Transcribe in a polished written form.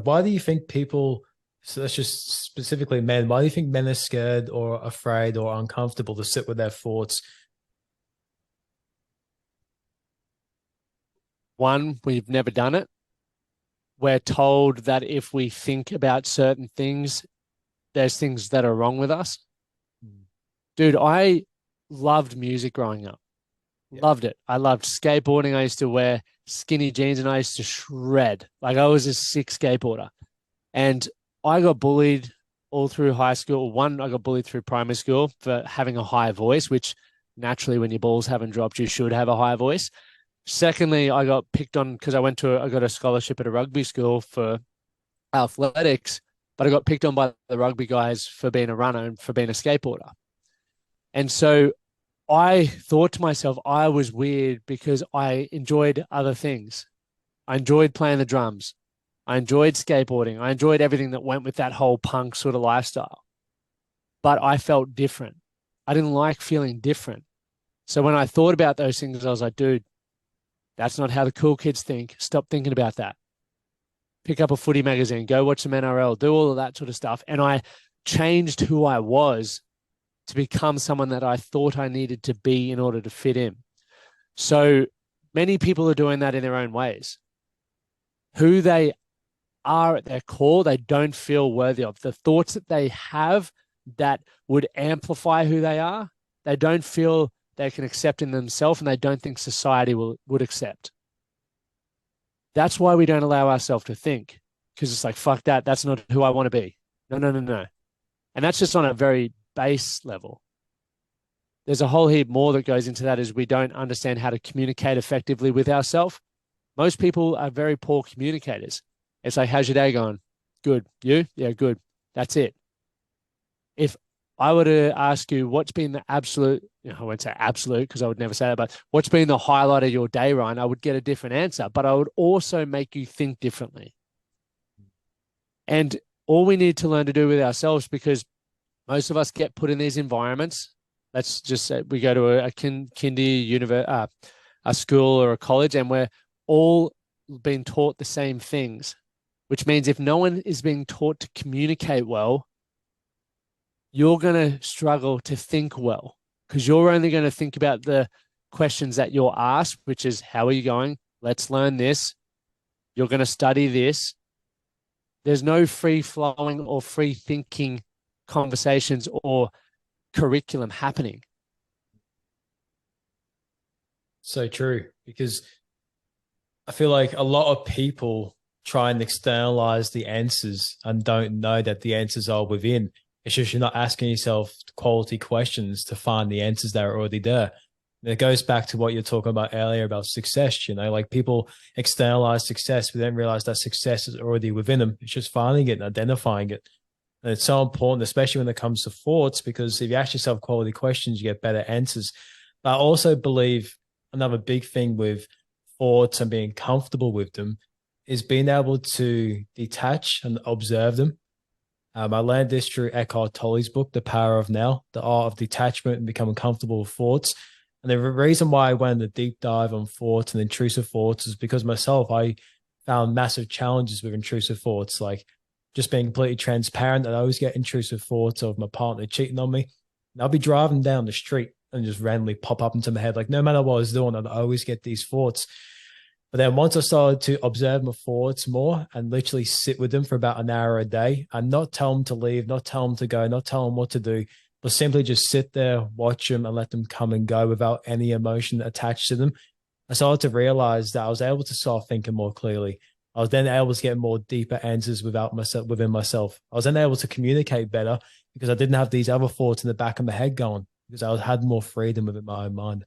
Why do you think people, so that's just specifically men, why do you think men are scared or afraid or uncomfortable to sit with their thoughts? One, we've never done it. We're told that if we think about certain things, there's things that are wrong with us. Mm. Dude, I loved music growing up. Yeah. Loved it. I loved skateboarding. I used to wear skinny jeans and I used to shred. Like I was a sick skateboarder. And I got bullied all through high school. One, I got bullied through primary school for having a high voice, which naturally, when your balls haven't dropped, you should have a high voice. Secondly, I got picked on because I got a scholarship at a rugby school for athletics, but I got picked on by the rugby guys for being a runner and for being a skateboarder. And so I thought to myself, I was weird because I enjoyed other things. I enjoyed playing the drums. I enjoyed skateboarding. I enjoyed everything that went with that whole punk sort of lifestyle. But I felt different. I didn't like feeling different. So when I thought about those things, I was like, dude, that's not how the cool kids think. Stop thinking about that. Pick up a footy magazine, go watch some NRL, do all of that sort of stuff. And I changed who I was to become someone that I thought I needed to be in order to fit in. So many people are doing that in their own ways. Who they are at their core, they don't feel worthy of. The thoughts that they have that would amplify who they are, they don't feel they can accept in themselves and they don't think society would accept. That's why we don't allow ourselves to think because it's like, fuck that. That's not who I want to be. No, no, no, no. And that's just on a very base level. There's a whole heap more that goes into that is we don't understand how to communicate effectively with ourselves. Most people are very poor communicators. It's like, how's your day going? Good. You? Yeah, good. That's it. If I were to ask you what's been the absolute, I won't say absolute because I would never say that, but what's been the highlight of your day, Ryan? I would get a different answer, but I would also make you think differently. And all we need to learn to do with ourselves, because most of us get put in these environments. Let's just say we go to a kindy a school or a college, and we're all being taught the same things, which means if no one is being taught to communicate well, you're going to struggle to think well because you're only going to think about the questions that you're asked, which is, how are you going? Let's learn this. You're going to study this. There's no free flowing or free thinking conversations or curriculum happening. So true, because I feel like a lot of people try and externalize the answers and don't know that the answers are within. It's just you're not asking yourself quality questions to find the answers that are already there. And it goes back to what you're talking about earlier about success, like people externalize success, but then realize that success is already within them. It's just finding it and identifying it. And it's so important, especially when it comes to thoughts, because if you ask yourself quality questions, you get better answers. But I also believe another big thing with thoughts and being comfortable with them is being able to detach and observe them. I learned this through Eckhart Tolle's book, The Power of Now, the art of detachment and becoming comfortable with thoughts. And the reason why I went in a deep dive on thoughts and intrusive thoughts is because myself, I found massive challenges with intrusive thoughts, like just being completely transparent. I always get intrusive thoughts of my partner cheating on me. And I'll be driving down the street and just randomly pop up into my head. Like no matter what I was doing, I'd always get these thoughts. But then once I started to observe my thoughts more and literally sit with them for about an hour a day and not tell them to leave, not tell them to go, not tell them what to do, but simply just sit there, watch them and let them come and go without any emotion attached to them, I started to realize that I was able to start thinking more clearly. I was then able to get more deeper answers within myself. I was then able to communicate better because I didn't have these other thoughts in the back of my head going because I had more freedom within my own mind.